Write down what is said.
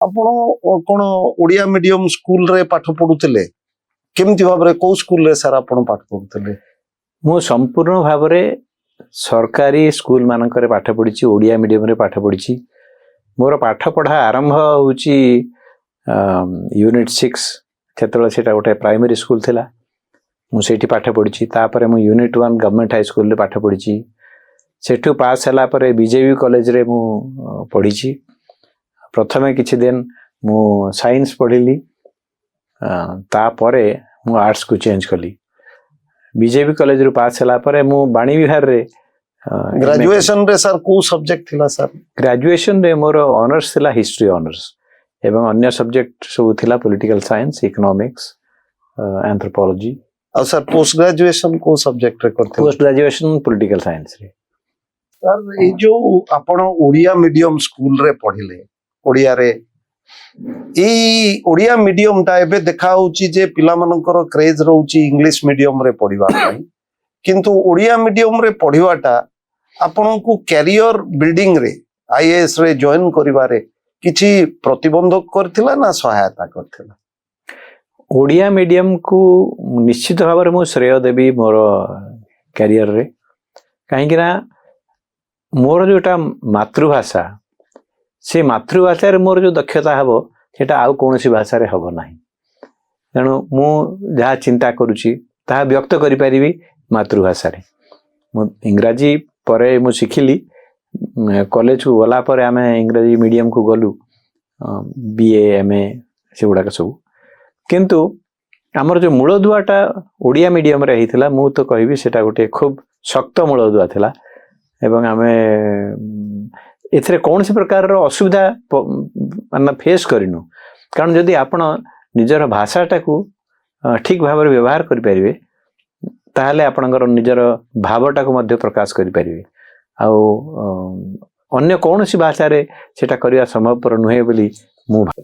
आपण कौन Odia medium school रे पाठ पढ़ुले केमती भाव रे को स्कूल रे सर आपण पाठ पढ़ुले? मु संपूर्ण भाव रे सरकारी स्कूल मानक पाठ पढ़ी ओडिया मीडियम रे पाठ पढ़ी। मोर पाठ पढ़ा आरंभ होची यूनिट 6 क्षेत्र से गोटे प्राइमरी स्कूल थिला मुझे पाठ पढ़ी। तापर मु यूनिट 1 गवर्नमेंट हाई स्कूल रे पाठ पढ़ी। सेठू पास हैला परे बीजेपी कॉलेज रे मु पढ़ी। प्रथमे किछि दिन मु साइंस पढ़िली तापरे मु आर्ट्स को चेंज कली। बीजेपी कॉलेज रू पास हैला परे मु बाणी विहार रे ग्रेजुएशन रे सर को सब्जेक्ट थिला सर? ग्रेजुएशन रे मोर ऑनर्स थिला हिस्ट्री ऑनर्स एवं अन्य सब्जेक्ट सब थिला पॉलिटिकल साइंस इकोनॉमिक्स एंथ्रोपोलॉजी। और सर पोस्ट ग्रेजुएशन को सब्जेक्ट रे करथे? पोस्ट ग्रेजुएशन पॉलिटिकल साइंस रे। सर ए जो आपण ओडिया मीडियम स्कूल रे पढ़िले ओडिया रे ई ओडिया मीडियम टा एबे देखा होची जे पिला मानकर क्रेज रहउची इंग्लिश मीडियम रे पढ़िबा पई, किंतु ओडिया मीडियम रे पढ़िबाटा आपन को कैरियर बिल्डिंग रे आईएएस रे जॉइन करिबारे किछि प्रतिबंधक करथिला ना सहायता करथिला? ओडिया मीडियम को निश्चित भाव में श्रेय देवी मोर कैरियर रे, कहीं मोर जोटा मातृभाषा से मातृभाषा रे मोर जो दक्षता हबो सेटा आउ कोनोसी भाषा रे हबो नाही। तेणु मु जहाँ चिंता करुची ताहा व्यक्त करि परिबी मातृभाषा रे। मु इंग्रजी परे मु शिखिली कॉलेज को गला परे आमे इंग्रजी मीडियम को गलु बीए एमए से गुडा सब, किंतु आमर जो मूलदुआटा ओडिया मीडियम रे हिथिला मु तो कहबी सेटा गोटे खूब शक्त मूलदुआ थिला एवं आमे एथरे कौन से प्रकार असुविधा माने फेस करिनु। कारण जदि आपण निजर भाषाटा को ठीक भाव में व्यवहार करि परिबे ताहले आपणकर निजर भावटा को मध्य प्रकाश करि परिबे। आउ अन्य कौन सी भाषा रे सेटा करिया संभवपर नुहे बोली मु